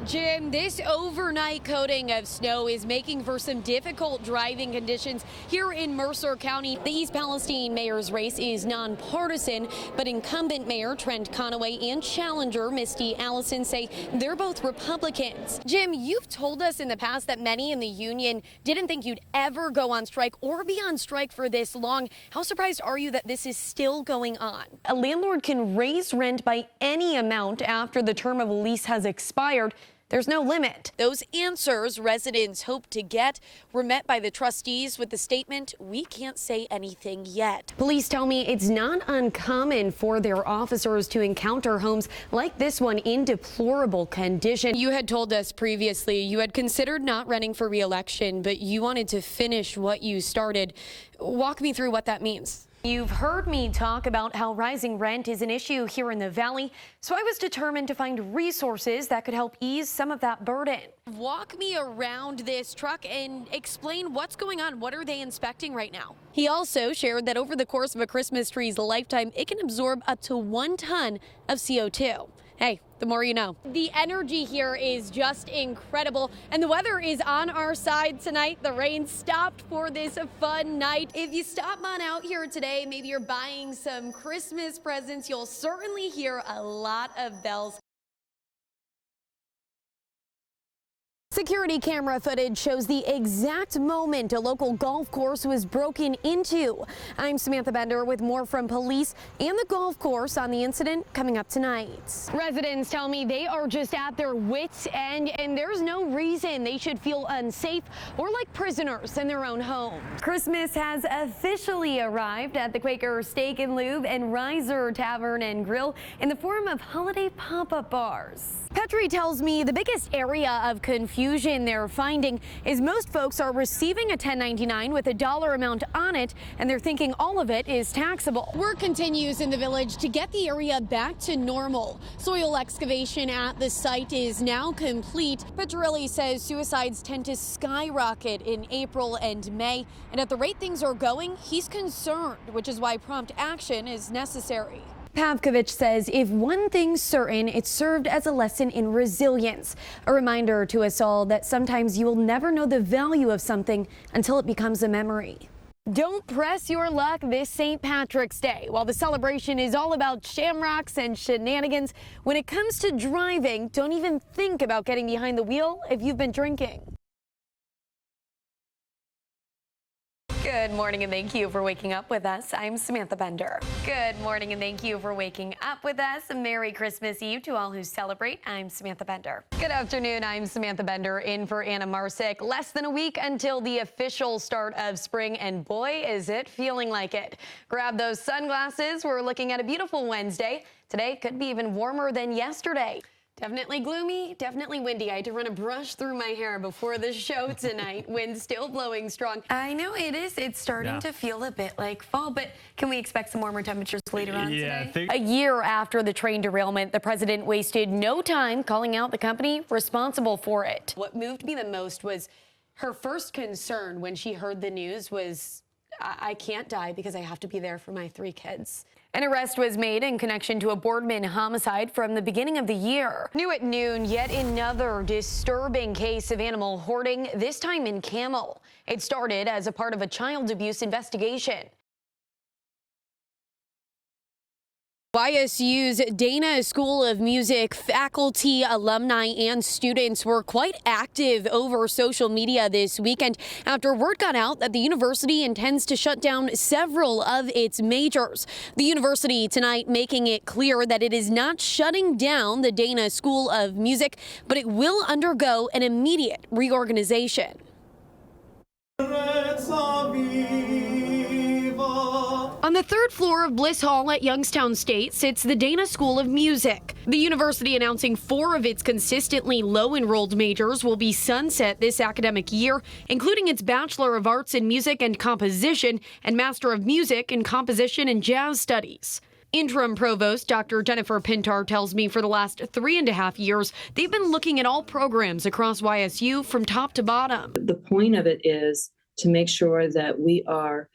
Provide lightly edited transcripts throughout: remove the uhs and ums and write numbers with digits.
Jim, this overnight coating of snow is making for some difficult driving conditions here in Mercer County. The East Palestine mayor's race is nonpartisan, but incumbent Mayor Trent Conaway and challenger Misty Allison say they're both Republicans. Jim, you've told us in the past that many in the union didn't think you'd ever go on strike or be on strike for this long. How surprised are you that this is still going on? A landlord can raise rent by any amount after the term of a lease has expired. There's no limit. Those answers residents hoped to get were met by the trustees with the statement, "We can't say anything yet." Police tell me it's not uncommon for their officers to encounter homes like this one in deplorable condition. You had told us previously you had considered not running for re-election, but you wanted to finish what you started. Walk me through what that means. You've heard me talk about how rising rent is an issue here in the Valley, so I was determined to find resources that could help ease some of that burden. Walk me around this truck and explain what's going on. What are they inspecting right now? He also shared that over the course of a Christmas tree's lifetime, it can absorb up to 1 ton of CO2. Hey, the more you know. The energy here is just incredible, and the weather is on our side tonight. The rain stopped for this fun night. If you stop on out here today, maybe you're buying some Christmas presents, you'll certainly hear a lot of bells. Security camera footage shows the exact moment a local golf course was broken into. I'm Samantha Bender with more from police and the golf course on the incident coming up tonight. Residents tell me they are just at their wits' end, and there's no reason they should feel unsafe or like prisoners in their own home. Christmas has officially arrived at the Quaker Steak and Lube and Riser Tavern and Grill in the form of holiday pop-up bars. Petrie tells me the biggest area of confusion they're finding is most folks are receiving a 1099 with a dollar amount on it, and they're thinking all of it is taxable. Work continues in the village to get the area back to normal. Soil excavation at the site is now complete. Petrilli says suicides tend to skyrocket in April and May, and at the rate things are going, he's concerned, which is why prompt action is necessary. Pavkovich says if one thing's certain, it served as a lesson in resilience. A reminder to us all that sometimes you will never know the value of something until it becomes a memory. Don't press your luck this St. Patrick's Day. While the celebration is all about shamrocks and shenanigans, when it comes to driving, don't even think about getting behind the wheel if you've been drinking. Good morning and thank you for waking up with us. I'm Samantha Bender. Good morning and thank you for waking up with us. Merry Christmas Eve to all who celebrate. I'm Samantha Bender. Good afternoon. I'm Samantha Bender in for Anna Marsick. Less than a week until the official start of spring, and boy, is it feeling like it. Grab those sunglasses. We're looking at a beautiful Wednesday. Today could be even warmer than yesterday. Definitely gloomy, definitely windy. I had to run a brush through my hair before the show tonight. Wind still blowing strong. I know it is. It's starting to feel a bit like fall, but can we expect some warmer temperatures later on today? A year after the train derailment, the president wasted no time calling out the company responsible for it. What moved me the most was her first concern when she heard the news was, I can't die because I have to be there for my 3 kids. An arrest was made in connection to a Boardman homicide from the beginning of the year. New at noon, yet another disturbing case of animal hoarding, this time in Camel. It started as a part of a child abuse investigation. YSU's Dana School of Music faculty, alumni, and students were quite active over social media this weekend after word got out that the university intends to shut down several of its majors. The university tonight making it clear that it is not shutting down the Dana School of Music, but it will undergo an immediate reorganization. On the 3rd floor of Bliss Hall at Youngstown State sits the Dana School of Music. The university announcing 4 of its consistently low-enrolled majors will be sunset this academic year, including its Bachelor of Arts in Music and Composition and Master of Music in Composition and Jazz Studies. Interim Provost Dr. Jennifer Pintar tells me for the last 3.5 years, they've been looking at all programs across YSU from top to bottom. The point of it is to make sure that we are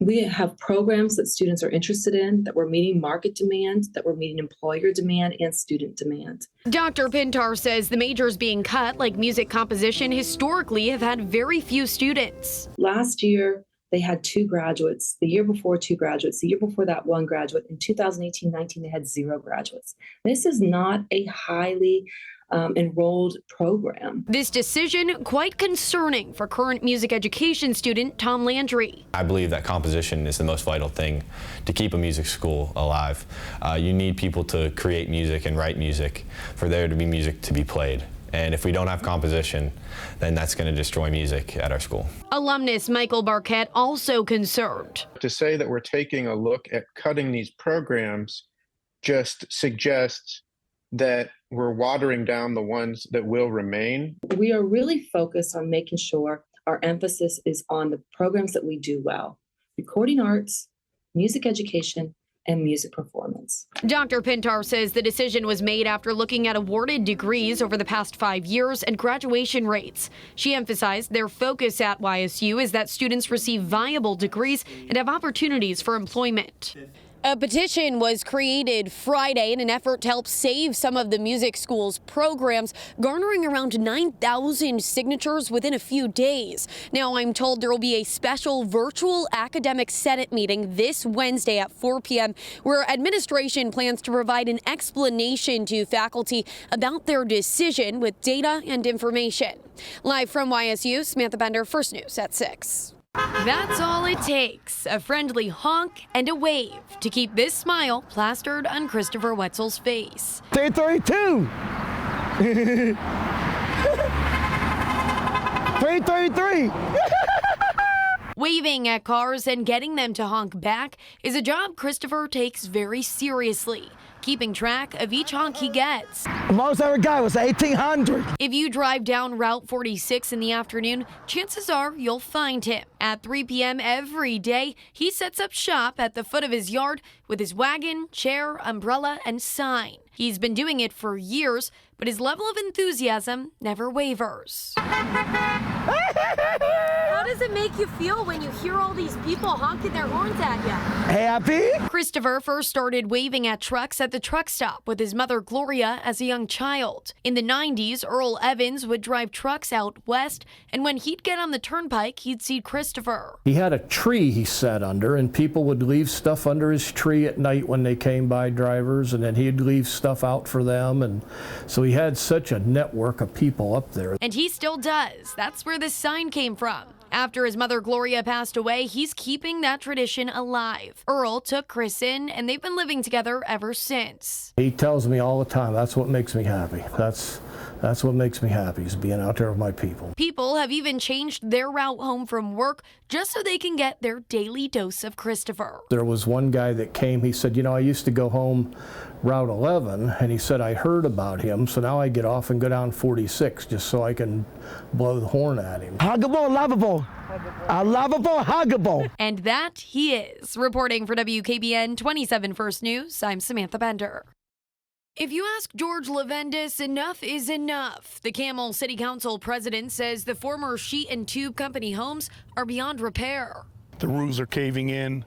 We have programs that students are interested in, that we're meeting market demand, that we're meeting employer demand and student demand. Dr. Pintar says the majors being cut, like music composition, historically have had very few students. Last year, they had 2 graduates. The year before, 2 graduates. The year before that, 1 graduate. In 2018-19, they had 0 graduates. This is not a highly enrolled program. This decision quite concerning for current music education student Tom Landry. I believe that composition is the most vital thing to keep a music school alive. You need people to create music and write music for there to be music to be played. And if we don't have composition, then that's going to destroy music at our school. Alumnus Michael Barquette also concerned. To say that we're taking a look at cutting these programs just suggests that we're watering down the ones that will remain. We are really focused on making sure our emphasis is on the programs that we do well: recording arts, music education, and music performance. Dr. Pintar says the decision was made after looking at awarded degrees over the past 5 years and graduation rates. She emphasized their focus at YSU is that students receive viable degrees and have opportunities for employment. A petition was created Friday in an effort to help save some of the music school's programs, garnering around 9,000 signatures within a few days. Now, I'm told there will be a special virtual academic senate meeting this Wednesday at 4 p.m. where administration plans to provide an explanation to faculty about their decision with data and information. Live from YSU, Samantha Bender, First News at 6. That's all it takes, a friendly honk and a wave to keep this smile plastered on Christopher Wetzel's face. 332! 333! Waving at cars and getting them to honk back is a job Christopher takes very seriously, keeping track of each honk he gets. The most I ever got was 1,800. If you drive down Route 46 in the afternoon, chances are you'll find him. At 3 p.m. every day, he sets up shop at the foot of his yard with his wagon, chair, umbrella, and sign. He's been doing it for years, but his level of enthusiasm never wavers. How does it make you feel when you hear all these people honking their horns at you? Happy? Christopher first started waving at trucks at the truck stop with his mother Gloria as a young child. In the 90s, Earl Evans would drive trucks out west, and when he'd get on the turnpike, he'd see Christopher. He had a tree he sat under, and people would leave stuff under his tree at night when they came by, drivers, and then he'd leave stuff out for them, and so he had such a network of people up there. And he still does. That's where this sign came from. After his mother Gloria passed away, he's keeping that tradition alive. Earl took Chris in, and they've been living together ever since. He tells me all the time, that's what makes me happy. That's what makes me happy, is being out there with my people. People have even changed their route home from work just so they can get their daily dose of Christopher. There was one guy that came, he said, you know, I used to go home Route 11, and he said, I heard about him, so now I get off and go down 46 just so I can blow the horn at him. Huggable, lovable. Lovable, huggable. And that he is. Reporting for WKBN 27 First News, I'm Samantha Bender. If you ask George Levendis, enough is enough. The Camel City Council president says the former sheet and tube company homes are beyond repair. The roofs are caving in.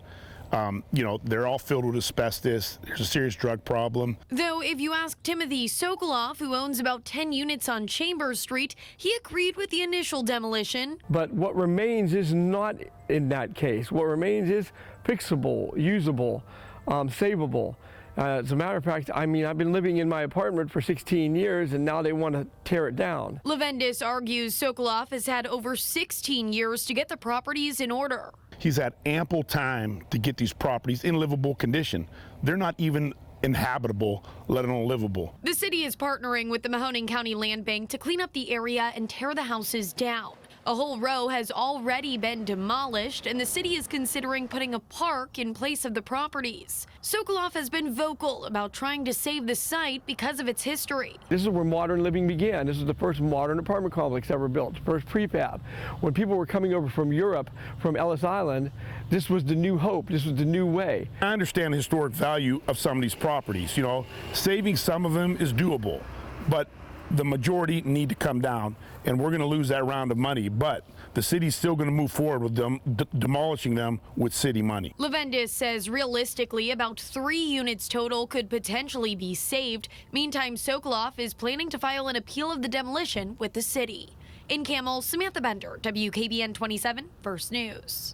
They're all filled with asbestos. There's a serious drug problem. Though if you ask Timothy Sokoloff, who owns about 10 units on Chambers Street, he agreed with the initial demolition. But what remains is not in that case. What remains is fixable, usable, savable. As a matter of fact, I've been living in my apartment for 16 years, and now they want to tear it down. Levendis argues Sokoloff has had over 16 years to get the properties in order. He's had ample time to get these properties in livable condition. They're not even inhabitable, let alone livable. The city is partnering with the Mahoning County Land Bank to clean up the area and tear the houses down. A whole row has already been demolished, and the city is considering putting a park in place of the properties. Sokoloff has been vocal about trying to save the site because of its history. This is where modern living began. This is the first modern apartment complex ever built, the first prefab. When people were coming over from Europe, from Ellis Island, this was the new hope. This was the new way. I understand the historic value of some of these properties. Saving some of them is doable, but the majority need to come down, and we're going to lose that round of money, but the city's still going to move forward with them demolishing them with city money. Levendis says realistically about 3 units total could potentially be saved. Meantime, Sokoloff is planning to file an appeal of the demolition with the city. In Camel, Samantha Bender, WKBN 27 First News.